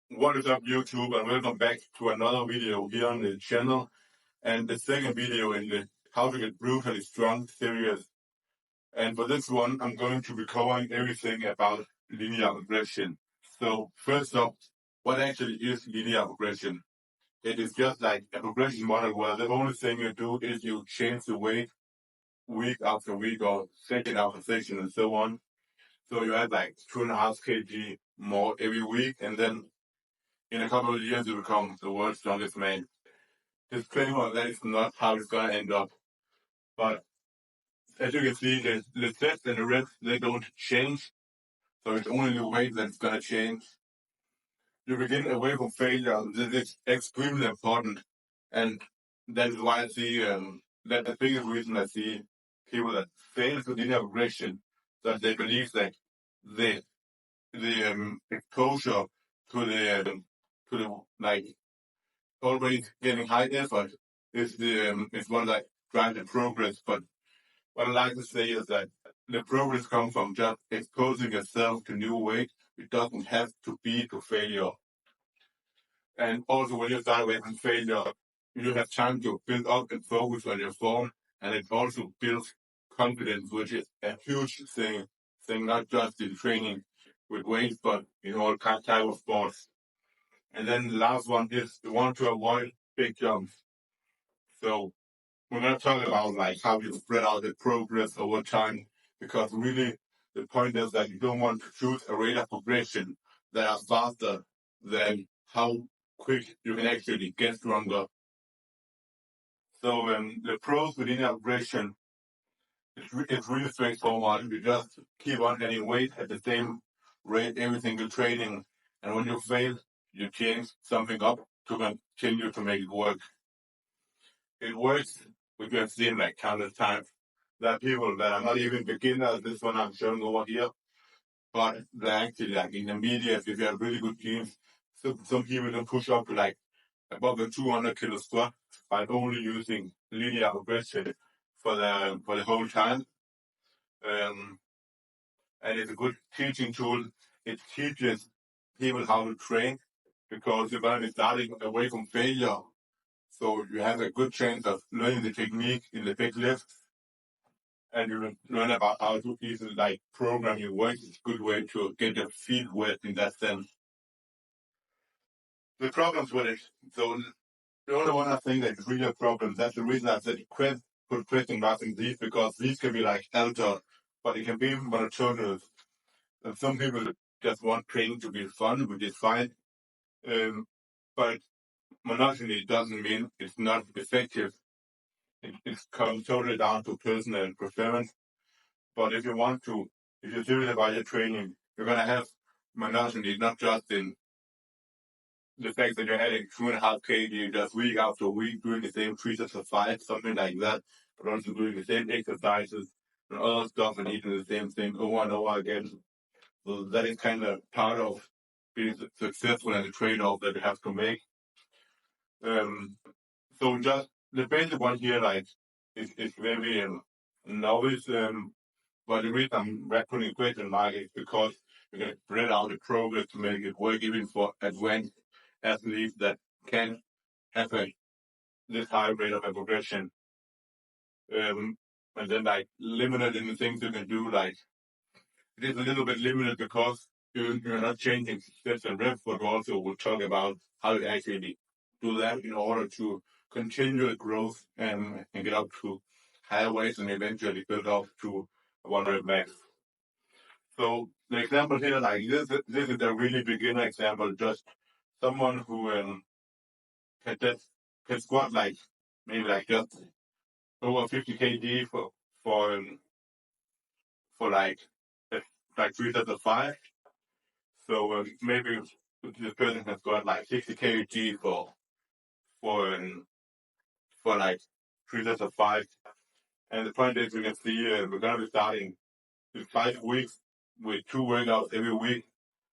What is up, YouTube, and welcome back to another video here on the channel, and the second video in the How to Get Brutally Strong series. And for this one, I'm going to be covering everything about linear regression. So first up, what actually is linear regression? It is just like a regression model where the only thing you do is you change the weight week after week or section after section and so on. So you add like 2.5 kg more every week, and then in a couple of years you become the world's strongest man. Disclaimer, that is not how it's gonna end up. But as you can see, the sets and the reps, they don't change. So it's only the weight that's gonna change. You begin away from failure. This is extremely important. And that is why I see that the biggest reason I see people that fail to linear regression, that they believe that the exposure to the like always getting high effort is what like drives the progress. But what I like to say is that the progress comes from just exposing yourself to new weight. It doesn't have to be to failure. And also when you start away from failure, you have time to build up and focus on your form, and it also builds confidence, which is a huge thing not just in training with weights, but in all type of sports. And then the last one is you want to avoid big jumps. So we're going to talk about like how you spread out the progress over time, because really the point is that you don't want to choose a rate of progression that are faster than how quick you can actually get stronger. So the pros with linear progression, it's really straightforward. You just keep on adding weight at the same rate every single training, and when you fail, you change something up to continue to make it work. It works, which we have seen like countless times. There are people that are not even beginners, this one I'm showing over here, but they're actually like intermediate if you have really good teams. So some people can push up to like above a 200 kilo squat by only using linear regression for the whole time. And it's a good teaching tool. It teaches people how to train, because you're going to be starting away from failure. So you have a good chance of learning the technique in the big lifts, and you learn about how to easily like program your work. It's a good way to get your feet wet in that sense. The problems with it. So the only one I think that is really a problem, that's the reason I said put question marks in these, because these can be like altered, but it can be monotonous. And some people just want training to be fun, which is fine. But monotony doesn't mean it's not effective. It comes totally down to personal preference. But if you're serious about your training, you're going to have monotony, not just in the fact that you're adding 2.5 kg just week after week, doing the same 3 sets of 5, something like that, but also doing the same exercises and other stuff and eating the same thing over and over again. So that is kind of part of being successful and the trade-off that you have to make. So just the basic one here, like, is very novice. But the reason I'm putting question mark is because we're going to spread out the progress to make it work even for advanced athletes that can have this high rate of progression. And then like limited in the things you can do, like it is a little bit limited because you're not changing sets and reps, but also we'll talk about how you actually do that in order to continue the growth and get up to higher weights and eventually build up to 100 max. So the example here, like this is a really beginner example, just someone who can squat like maybe like just over 50 kg for like 3 sets of 5. So maybe this person has got like 60 kg for like 3 sets of 5. And the point is, you can see we're gonna be starting in 5 weeks with 2 workouts every week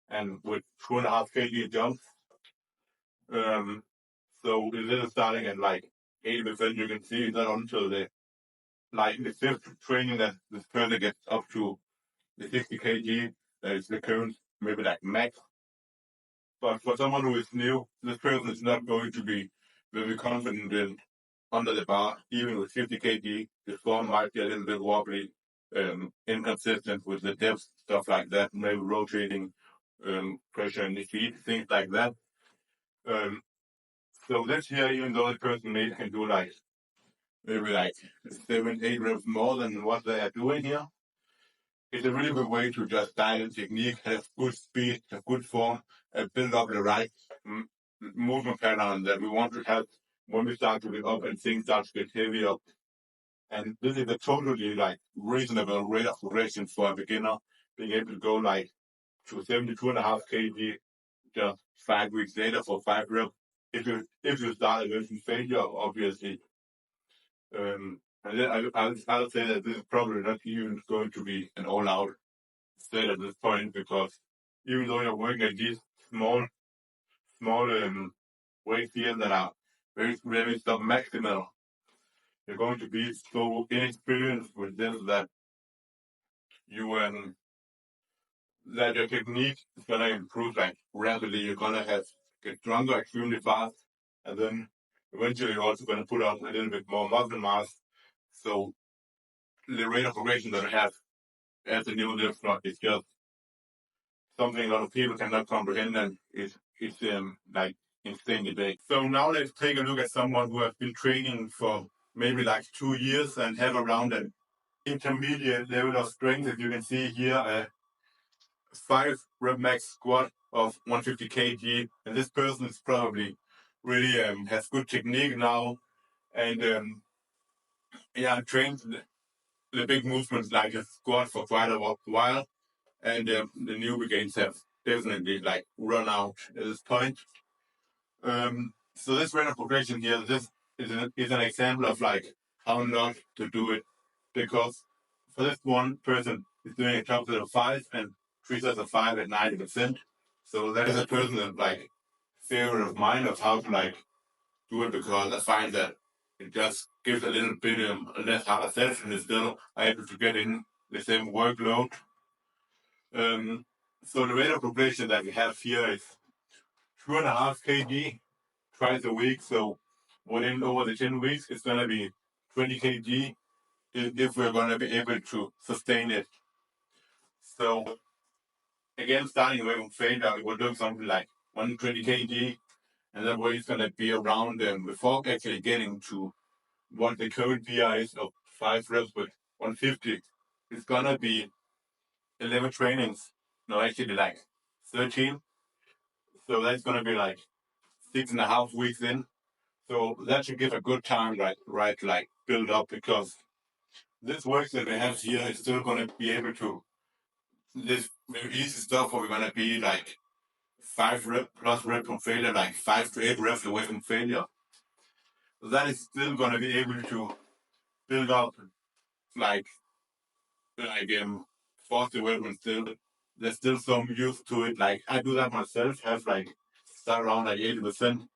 and with 2.5 kg jumps. So instead of starting at like 80%, you can see that until the 5th training that this person gets up to the 60 kg. That is the current maybe like max. But for someone who is new, this person is not going to be very confident in under the bar, even with 50 kg. The form might be a little bit wobbly, inconsistent with the depth, stuff like that, maybe rotating pressure in the feet, things like that. So this here, even though the person maybe can do like maybe like 7, 8 reps more than what they are doing here, it's a really good way to just dial in technique, have good speed, have good form, and build up the right movement pattern that we want to have when we start to get up and things start to get heavier. And this is a totally like reasonable rate of progression for a beginner, being able to go like to 72.5 kg just 5 weeks later for 5 reps. If you start with failure, obviously. And then I'll say that this is probably not even going to be an all-out set at this point, because even though you're working at these small weights here that are very sub-maximal, you're going to be so inexperienced with this that you that your technique is gonna improve like rapidly. You're gonna get stronger extremely fast, and then eventually you're also gonna put on a little bit more muscle mass. So the rate of progression that I have as a new lifter is just something a lot of people cannot comprehend, and it's like insanely big. So now let's take a look at someone who has been training for maybe like 2 years and have around an intermediate level of strength. As you can see here, a 5 rep max squat of 150 kg, and this person is probably really has good technique now, and trained the big movements like a squat for quite a while, and the newbie gains have definitely like run out at this point. So this rate of progression here, this is an example of like how not to do it, because for this one person is doing a top set of 5 and 3 sets of 5 at 90%. So that is a personal like favorite of mine of how to like do it, because I find that it just gives a little bit less harder sets and is still able to get in the same workload. So the rate of progression that we have here is 2.5 kg twice a week. So within over the 10 weeks, it's going to be 20 kg if we're going to be able to sustain it. So again, starting away from failure, it will look something like 120 kg, and that way it's going to be around before actually getting to what the current PR is of 5 reps with 150. It's going to be 11 trainings, no, actually like 13. So that's going to be like 6.5 weeks in. So that should give a good time, right, like build up, because this work that we have here is still going to be able to, this very easy stuff where we're going to be like 5 rep plus rep from failure, like 5 to 8 reps away from failure. That is still going to be able to build up like force development still. There's still some use to it. Like I do that myself, have like start around like 80%.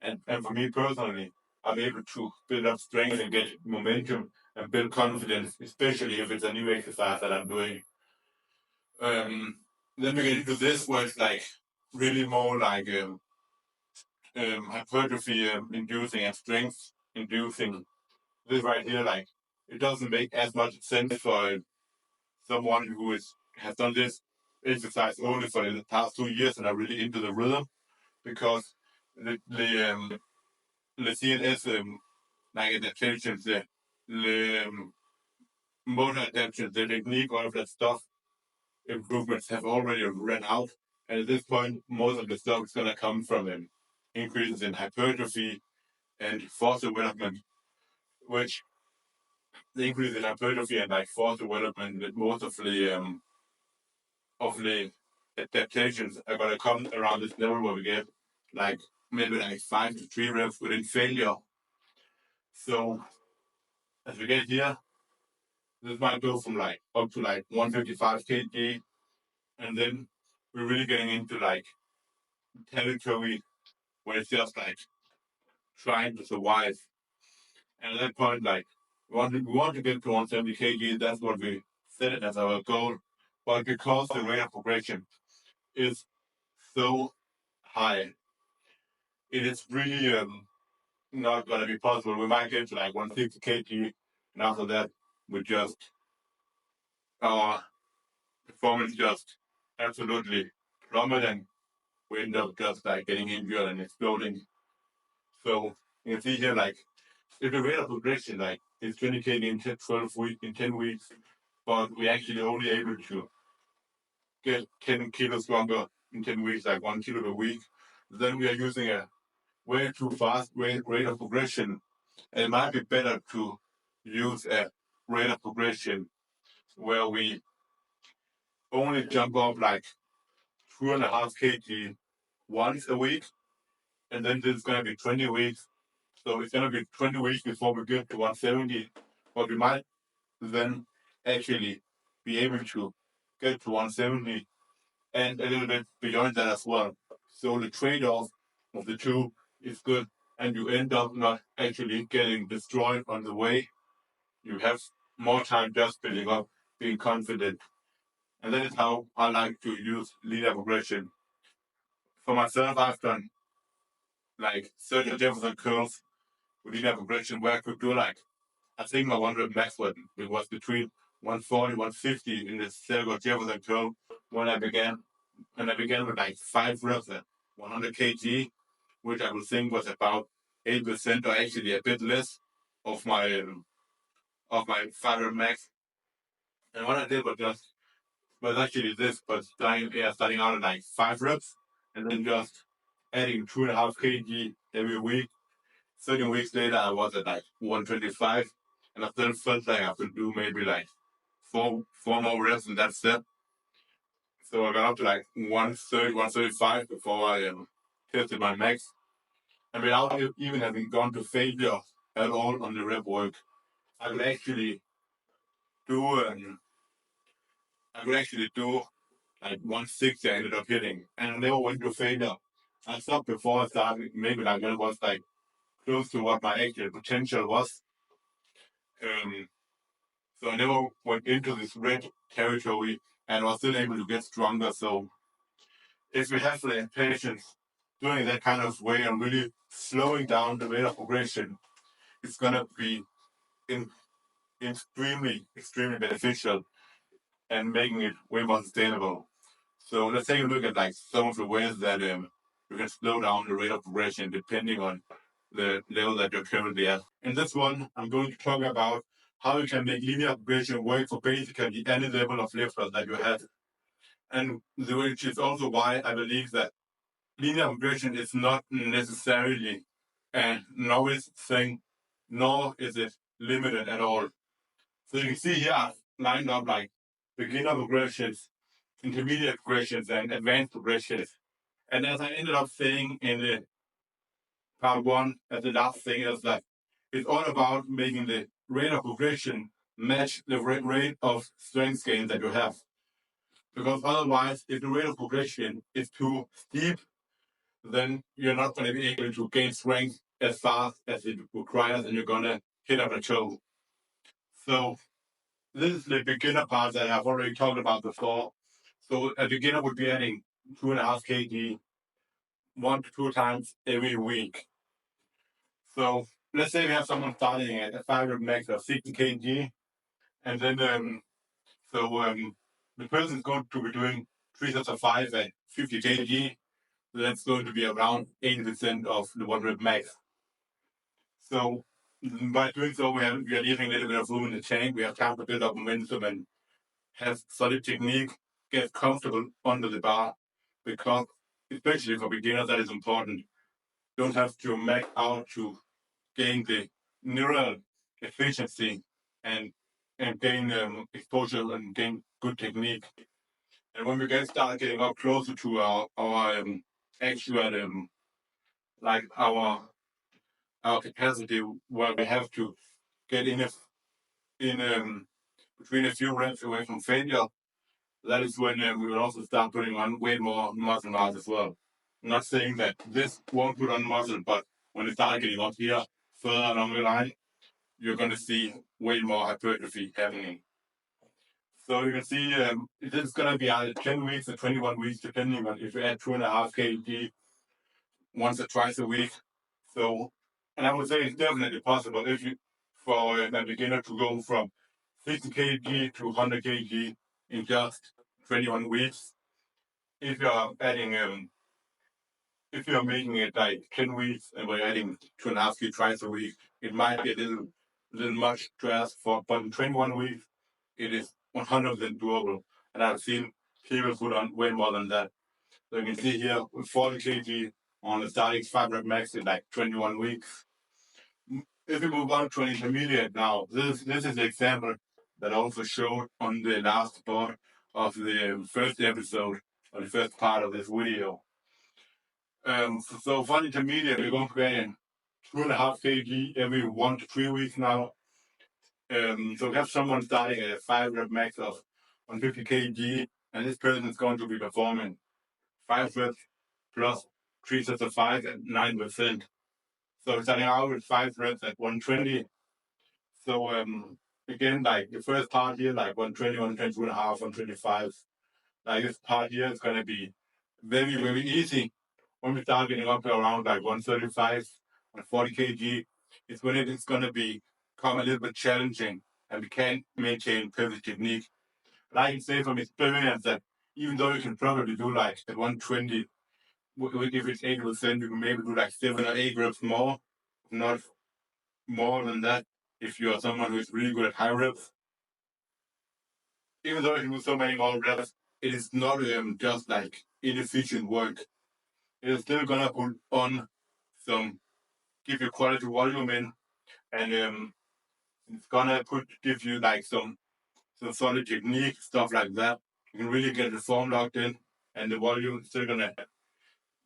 And for me personally, I'm able to build up strength and get momentum and build confidence, especially if it's a new exercise that I'm doing. Then we get into this where it's like really more like hypertrophy inducing and strength inducing. This right here, like it doesn't make as much sense for someone who has done this exercise only for the past 2 years and are really into the rhythm, because the CNS like adaptations, the motor adaptations, the technique, all of that stuff, improvements have already run out. And at this point, most of the stuff is going to come from increases in hypertrophy and force development, which the increase in hypertrophy and like force development with most of the adaptations are going to come around this level where we get like maybe like 5 to 3 reps within failure. So as we get here, this might go from like up to like 155 kg, and then we're really getting into like territory where it's just like trying to survive. And at that point, like we want to get to 170 kg. That's what we set it as our goal. But because the rate of progression is so high, it is really not going to be possible. We might get to like 150 kg, and after that, we just our performance just absolutely plummet, and we end up just like getting injured and exploding. So you can see here, like, if the rate of progression, like, is 20 kg in 12 weeks, in 10 weeks, but we're actually only able to get 10 kilos stronger in 10 weeks, like 1 kilo per week, then we are using a way too fast rate of progression. And it might be better to use a rate of progression where we only jump up like 2.5 kg once a week, and then this is going to be 20 weeks. So it's going to be 20 weeks before we get to 170, but we might then actually be able to get to 170 and a little bit beyond that as well. So the trade-off of the two is good, and you end up not actually getting destroyed on the way. You have more time just building up, being confident. And that is how I like to use linear progression. For myself, I've done like certain Jefferson curls with linear progression where I could do like, I think my 100 max was between 140, 150 in the Sergo Jefferson curl when I began. And I began with like 5 reps at 100 kg, which I would think was about 8% or actually a bit less of my 5 rep max. And what I did was actually this, but starting out at like 5 reps and then just adding 2.5 kg every week. 13 weeks later, I was at like 125, and I still felt like I could do maybe like four more reps in that step. So I got up to like 130, 135 before I tested my max. And without even having gone to failure at all on the rep work, I could actually do like 160 I ended up hitting, and I never went to failure. I stopped before I started, maybe like that was like close to what my actual potential was. So I never went into this red territory and was still able to get stronger. So if we have the patience doing that kind of way and really slowing down the rate of progression, it's gonna be extremely beneficial and making it way more sustainable. So let's take a look at like some of the ways that you can slow down the rate of progression depending on the level that you're currently at. In this one, I'm going to talk about how you can make linear progression work for basically any level of lifters that you have. And which is also why I believe that linear progression is not necessarily a novice thing, nor is it limited at all. So you can see here I've lined up like beginner progressions, intermediate progressions, and advanced progressions. And as I ended up saying in the part one, as the last thing is that it's all about making the rate of progression match the rate of strength gain that you have. Because otherwise, if the rate of progression is too steep, then you're not going to be able to gain strength as fast as it requires, and you're going to hit a plateau. So this is the beginner part that I've already talked about before. So a beginner would be adding 2.5 kg 1 to 2 times every week. So let's say we have someone starting at a 5 rep max of 60 kg, and then the person is going to be doing 3 sets of 5 at 50 kg. So that's going to be around 80% of the 1 rep max. So by doing so, we are leaving a little bit of room in the tank. We have time to build up momentum and have solid technique, get comfortable under the bar, because especially for beginners, that is important. Don't have to max out to gain the neural efficiency and gain exposure and gain good technique. And when we start getting up closer to our actual like our capacity, where we have to get in between a few reps away from failure, that is when we will also start putting on way more muscle mass as well. I'm not saying that this won't put on muscle, but when it starts getting up here further along the line, you're going to see way more hypertrophy happening. So you can see this is going to be either 10 weeks or 21 weeks, depending on if you add 2.5 kg once or twice a week. So, and I would say it's definitely possible if you, for a beginner to go from 60 kg to 100 kg in just 21 weeks. If you're adding, if you're making it like 10 weeks and we're adding 2.5 kg twice a week, it might be a little much to ask for, but in 21 weeks, it is 100% doable. And I've seen people put on way more than that. So you can see here with 40 kg on the starting 5 rep max in like 21 weeks. If we move on to an intermediate now, this is the example that I also showed on the last part of the first episode, or the first part of this video. So for an intermediate, we're going to be in 2.5 kg every 1 to 3 weeks now. So we have someone starting at a 5 rep max of 150 kg, and this person is going to be performing 5 reps plus 3 sets of 5 at 9%. So starting out with 5 reps at 120. So again, like the first part here, like 120, 122.5, 125. Like this part here is gonna be very, very easy. When we start getting up to around like 135 and 40 kg, it's when it's gonna become a little bit challenging and we can't maintain perfect technique. But I can say from experience that even though you can probably do like at 120, if it's 80%, you can maybe do like 7 or 8 reps more, not more than that. If you're someone who is really good at high reps, even though you can do so many more reps, it is not just like inefficient work. It is still gonna put on some, give you quality volume in, and it's gonna give you like some solid technique, stuff like that. You can really get the form locked in, and the volume is still gonna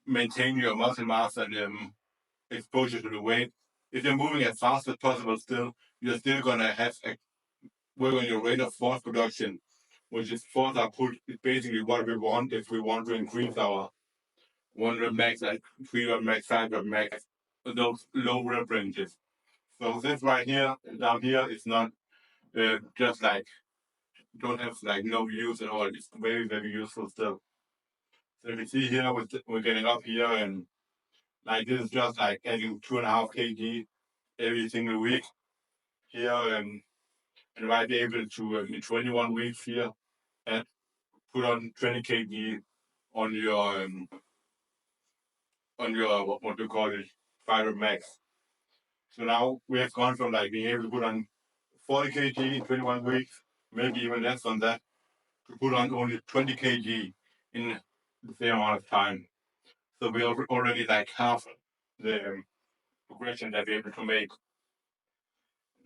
maintain your muscle mass and exposure to the weight. If you're moving as fast as possible, still you're still gonna have work on your rate of force production, which is force output is basically what we want if we want to increase our 1 rep max, like 3 rep max, 5 rep max, those low rep ranges. So this right here, down here, is not just like, don't have like no use at all. It's very, very useful still. So you can see here, we're getting up here, and like this is just like adding 2.5 kg every single week here, and you might be able to, in 21 weeks here, and put on 20 kg on your what do you call it, 5 rep max. So now we have gone from like being able to put on 40 kg in 21 weeks, maybe even less than that, to put on only 20 kg in the same amount of time. So we already like half the progression that we're able to make.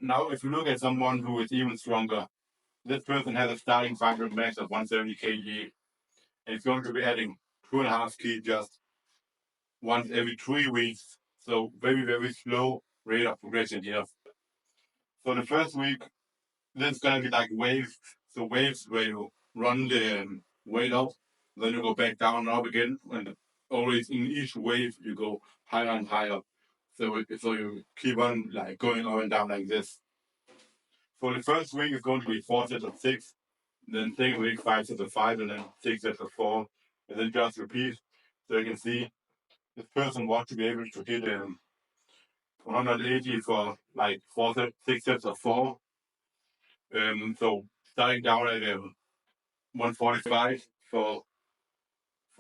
Now, if you look at someone who is even stronger, this person has a starting 5 rep max of 170 kg, and it's going to be adding 2.5 kg just once every 3 weeks. So very, very slow rate of progression here. So the first week, this is gonna be like waves. So waves where you run the weight up, then you go back down and up again, and always in each wave you go higher and higher. So you keep on like going up and down like this. So the first week is going to be 4 sets of 6, then second week 5 sets of 5, and then 6 sets of 4, and then just repeat. So you can see this person wants to be able to hit 180 for like 6 sets of 4. So starting down at 145 for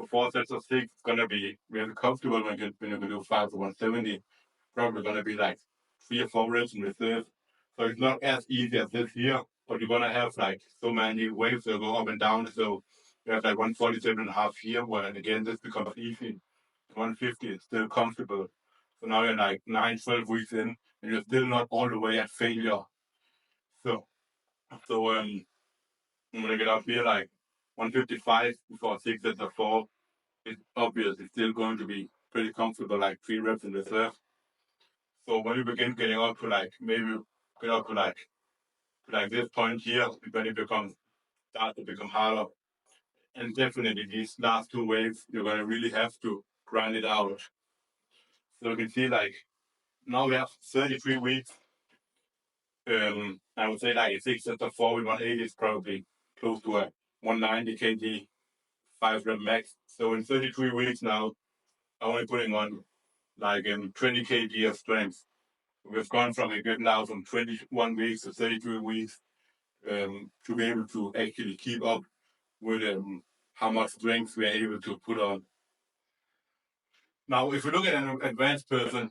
4 sets of 6, it's gonna be really comfortable when you can do 5 to 170. Probably gonna be like 3 or 4 reps in reserve. So it's not as easy as this here, but you're gonna have like so many waves that go up and down. So you have like 147.5 here, where again this becomes easy. 150 is still comfortable. So now you're like 9, 12 weeks in, and you're still not all the way at failure. So I'm gonna get up here like 155 for 6 sets of 4. It's obviously still going to be pretty comfortable, like 3 reps in reserve. So when you begin getting up to like, maybe get up to like this point here, when it start to become harder. And definitely these last 2 waves, you're gonna really have to grind it out. So you can see like, now we have 33 weeks. I would say like 6 sets of 4 with 180 is probably close to a 190 kg 5 rep max. So in 33 weeks now, I'm only putting on like 20 kg of strength. We've gone from a good now from 21 weeks to 33 weeks to be able to actually keep up with how much strength we are able to put on. Now, if we look at an advanced person,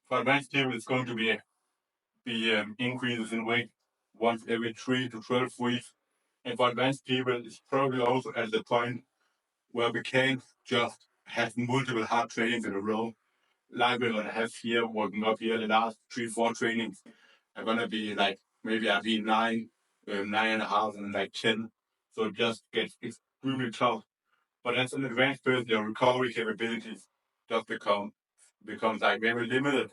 for advanced people, it's going to be increases in weight once every 3 to 12 weeks. And for advanced people, it's probably also at the point where we can just have multiple hard trainings in a row, like we're going to have here, working up here the last 3-4 trainings are going to be like maybe I'll be 9, 9.5, and like 10. So it just gets extremely tough. But as an advanced person, your recovery capabilities just becomes like very limited.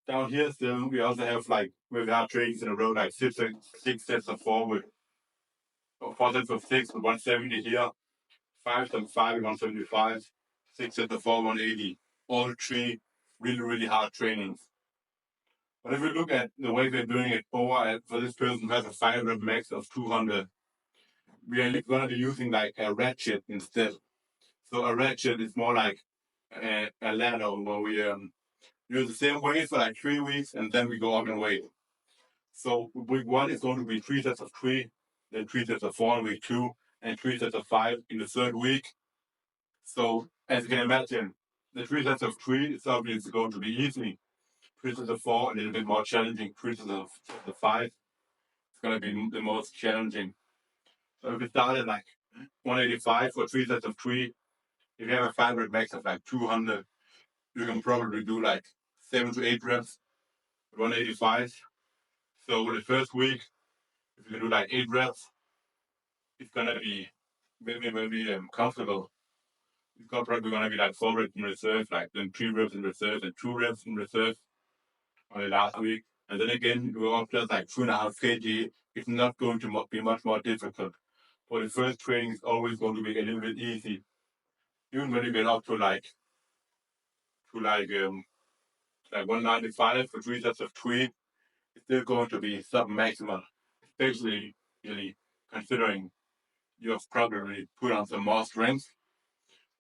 Down here still, we also have like with our trainings in a row, like six sets of forward, or 4 sets of 6 with 170 here, 5 sets of 5 with 175, 6 sets of 4, 180. All 3 really, really hard trainings. But if we look at the way we're doing it over for this person who has a 5 rep max of 200, we are going to be using like a ratchet instead. So a ratchet is more like a ladder where we use the same weight for like 3 weeks and then we go up in weight. So week 1 is going to be 3 sets of 3, then 3 sets of 4 in week 2, and 3 sets of 5 in the 3rd week. So as you can imagine, the 3 sets of 3 is obviously going to be easy. 3 sets of 4 a little bit more challenging. 3 sets of 5 is going to be the most challenging. So if we started like 185 for 3 sets of 3, if you have a 5 rep max of like 200, you can probably do like 7 to 8 reps with 185. So with the first week, if you can do like 8 reps, it's gonna be very, very comfortable. It's probably gonna be like 4 reps in reserve, like then 3 reps in reserve and 2 reps in reserve on the last week. And then again, we're up just like 2.5 kg. It's not going to be much more difficult. For the first training, it's always going to be a little bit easy. Even when you get up to like 195 for 3 sets of 3, it's still going to be sub-maximal, especially really considering you've probably put on some more strength.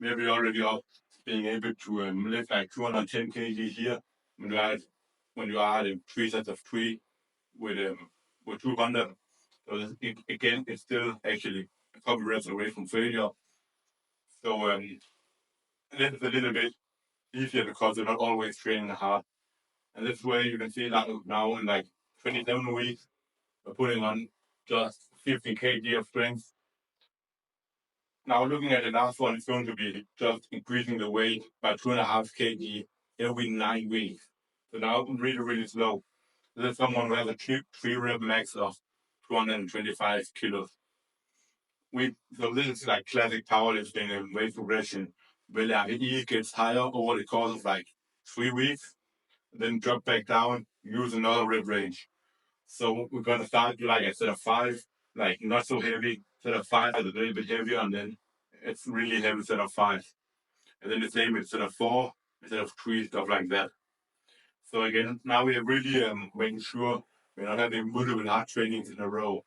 Maybe already up being able to lift like 210 kg here when you add 3 sets of 3 with 200. So again, it's still actually a couple reps away from failure. So this is a little bit easier because you're not always training hard. And this way you can see that now in like 27 weeks, we're putting on just 50 kg of strength. Now looking at the last one, it's going to be just increasing the weight by 2.5 kg every 9 weeks. So now really, really slow. This is someone who has a 3 rep max of 225 kilos. So this is like classic powerlifting and weight progression, where the RPE gets higher over the course of like 3 weeks, then drop back down, use another rep range. So we're gonna start like a set of 5, like not so heavy, set of 5 is a little bit heavier, and then it's really heavy set of 5. And then the same with set of 4, instead of 3, stuff like that. So again, now we are really making sure we're not having multiple hard trainings in a row.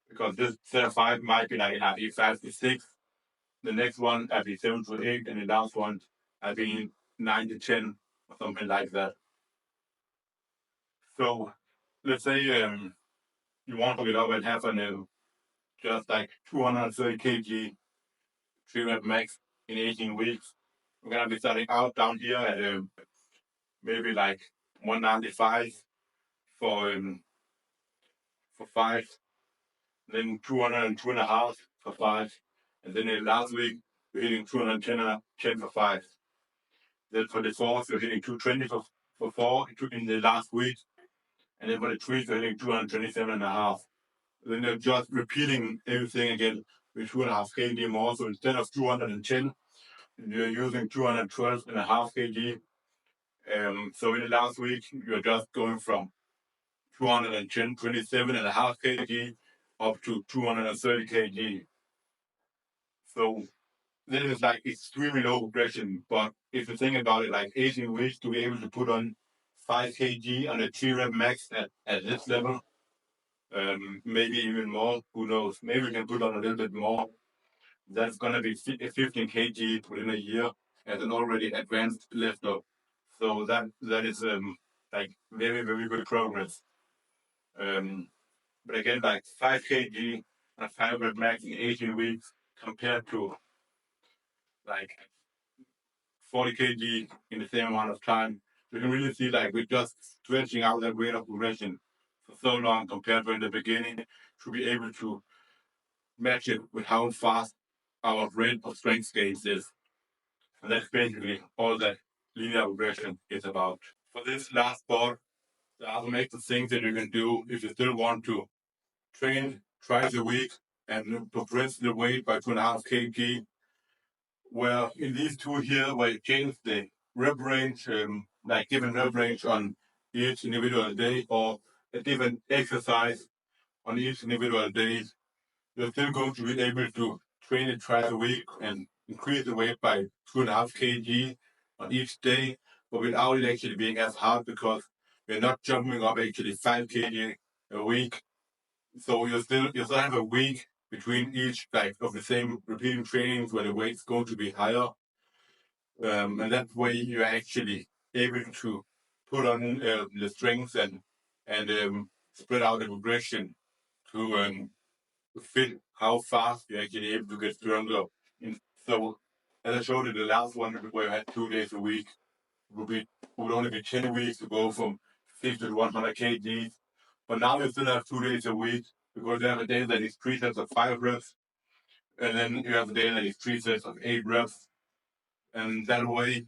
Because this set of 5 might be like at 5 to 6, the next one at 7 to 8, and the last one at 9 to 10, or something like that. So let's say you want to get up and have just like 230 kg 3 rep max in 18 weeks. We're gonna be starting out down here at maybe like 195 for 5, then 202.5 for 5, and then in last week we're hitting 210 for 5. Then for the 4th we're hitting 220 for 4 in the last week, and then for the 3rd we're hitting 227.5. Then they're just repeating everything again with 2.5 kg more. So instead of 210, you're using 212.5 kg. So in the last week, you're just going from 27.5 kg up to 230 kg. So this is like extremely low progression. But if you think about it, like 18 weeks to be able to put on 5 kg on a 3 rep max at this level, maybe even more, who knows? Maybe we can put on a little bit more. That's going to be 15 kg within a year. as an already advanced lifter. So that is like very very good progress. Um, but again, like 5 kg and 500 max in 18 weeks compared to like 40 kg in the same amount of time, you can really see like we're just stretching out that rate of progression for so long compared to in the beginning to be able to match it with how fast our rate of strength gains is. And that's basically all that linear regression is about. For this last part, there are some extra things that you can do if you still want to train twice a week and progress the weight by 2.5 kg. Where in these two here, where you change the rep range, like given rep range on each individual day or a different exercise on each individual day, you're still going to be able to train it twice a week and increase the weight by 2.5 kg on each day, but without it actually being as hard because we're not jumping up actually 5 kg a week. So you still have a week between each like of the same repeating trainings where the weight's going to be higher. And that way you're actually able to put on the strength and spread out the progression to fit how fast you're actually able to get stronger. So as I showed you the last one where I had 2 days a week, would only be 10 weeks to go from 50 to 100 kgs. But now you still have 2 days a week because you have a day that is 3 sets of 5 reps, and then you have a day that is 3 sets of 8 reps. And that way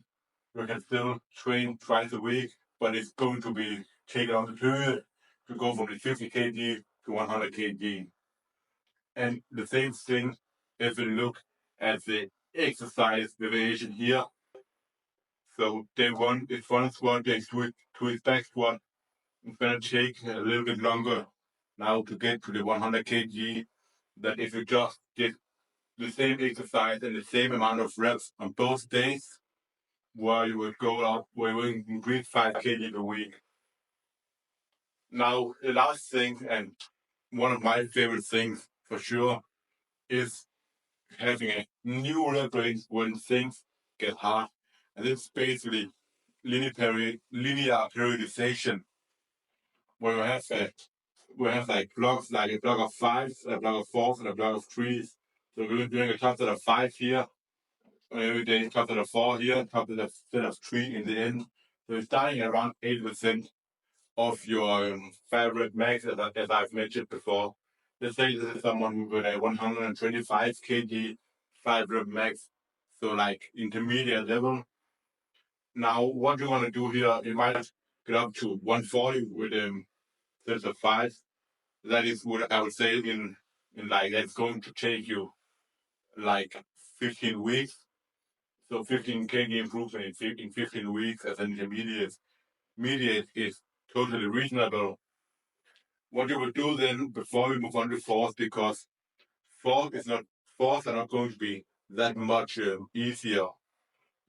you can still train twice a week, but it's going to be taken on the period to go from the 50 kg to 100 kg. And the same thing if we look at the exercise variation here. So day one is front squat, day two is back squat. It's going to take a little bit longer now to get to the 100 kg that if you just did the same exercise and the same amount of reps on both days, where you would go up, where you would increase 5 kg a week. Now, the last thing, and one of my favorite things for sure, is having a new rep range when things get hard. And it's basically linear periodization, where we have like blocks, like a block of fives, a block of fours, and a block of threes. So we're doing a cluster of 5 here, and every day a cluster of 4 here, a cluster of 3 in the end. So you're starting at around 80% of your 5 rep max, as I've mentioned before. Let's say this is someone with a 125 kg 5 rep max, so like intermediate level. Now, what you want to do here, you might get up to 140 with sets of 5. That is what I would say in like that's going to take you like 15 weeks. So 15 kg improvement in 15 weeks as an intermediate. Mediate is totally reasonable. What you will do then before we move on to fourth, because fourth are not going to be that much easier.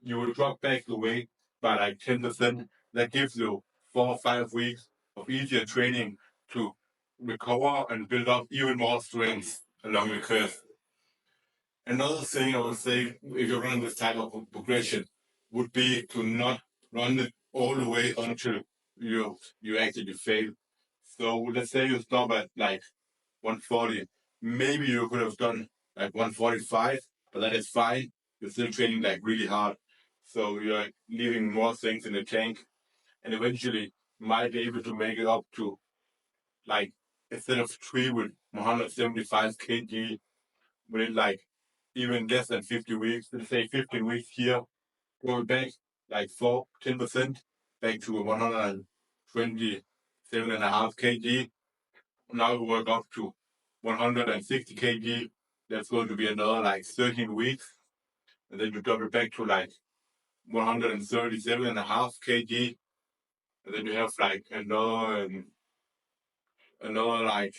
You will drop back the weight by like 10%. That gives you 4 or 5 weeks of easier training to recover and build up even more strength along the curve. Another thing I would say, if you're running this type of progression, would be to not run it all the way until you actually fail. So let's say you stop at like 140. Maybe you could have done like 145, but that is fine. You're still training like really hard. So you're leaving more things in the tank, and eventually you might be able to make it up to like instead of 3 with 175 kg within like even less than 50 weeks. Let's say 15 weeks here, going back like 10% back to 127.5 kg. Now we work up to 160 kg. That's going to be another like 13 weeks. And then you drop it back to like 137.5 kg. And then you have like another like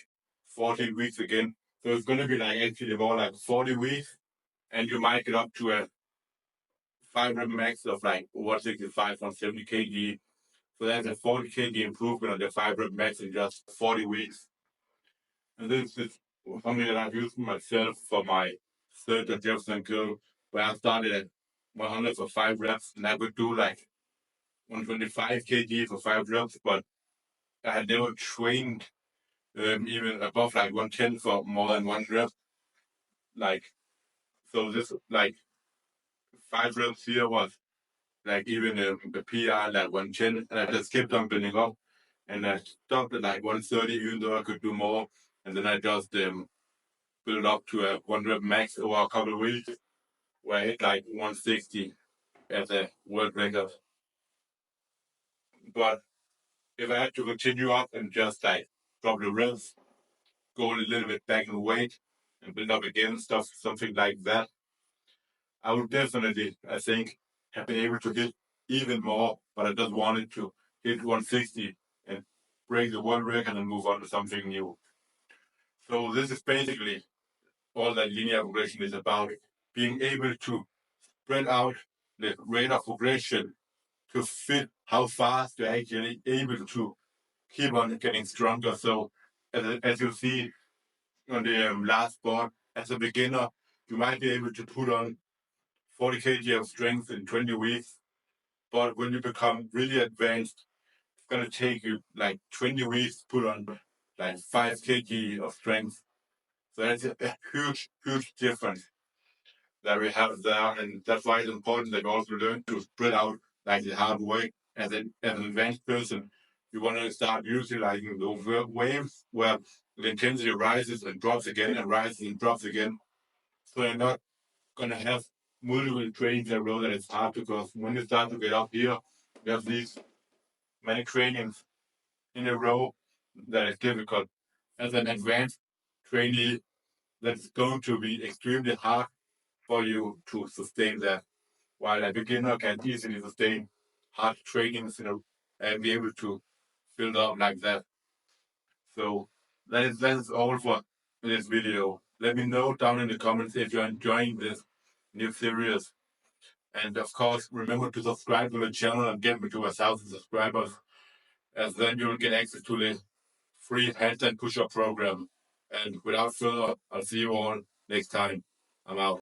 14 weeks again. So it's going to be like actually more like 40 weeks. And you might get up to a 5 rep max of like 165 on 70 kg. So that's a 40 kg improvement on the 5 rep max in just 40 weeks. And this is something that I've used myself for my third at Jefferson Curl, where I started at 100 for 5 reps, and I would do like 125 kg for 5 reps, but I had never trained even above like 110 for more than 1 rep. Like, so this like 5 reps here was like even the PR like 110, and I just kept on building up, and I stopped at like 130, even though I could do more, and then I just built up to a 1 rep max over a couple of weeks, where I hit like 160 as a world record. But if I had to continue up and just like drop the reps, go a little bit back in weight, and build up again, something like that, I would definitely, I think, have been able to hit even more, but I just wanted to hit 160 and break the world record and move on to something new. So this is basically all that linear progression is about, being able to spread out the rate of progression to fit how fast you're actually able to keep on getting stronger. So as you see on the last board, as a beginner, you might be able to put on 40 kg of strength in 20 weeks. But when you become really advanced, it's going to take you like 20 weeks to put on like 5 kg of strength. So that's a huge, huge difference that we have there. And that's why it's important that we also learn to spread out like the hard work as an advanced person. You want to start utilizing those waves where the intensity rises and drops again and rises and drops again. So you're not going to have multiple trainings in a row that it's hard, because when you start to get up here, you have these many trainings in a row that is difficult. As an advanced trainee, that's going to be extremely hard for you to sustain that, while a beginner can easily sustain hard trainings and be able to build up like that. So that is all for this video. Let me know down in the comments if you're enjoying this new series. And of course, remember to subscribe to the channel and get me to 1,000 subscribers, as then you'll get access to the free handstand push-up program. And without further, I'll see you all next time. I'm out.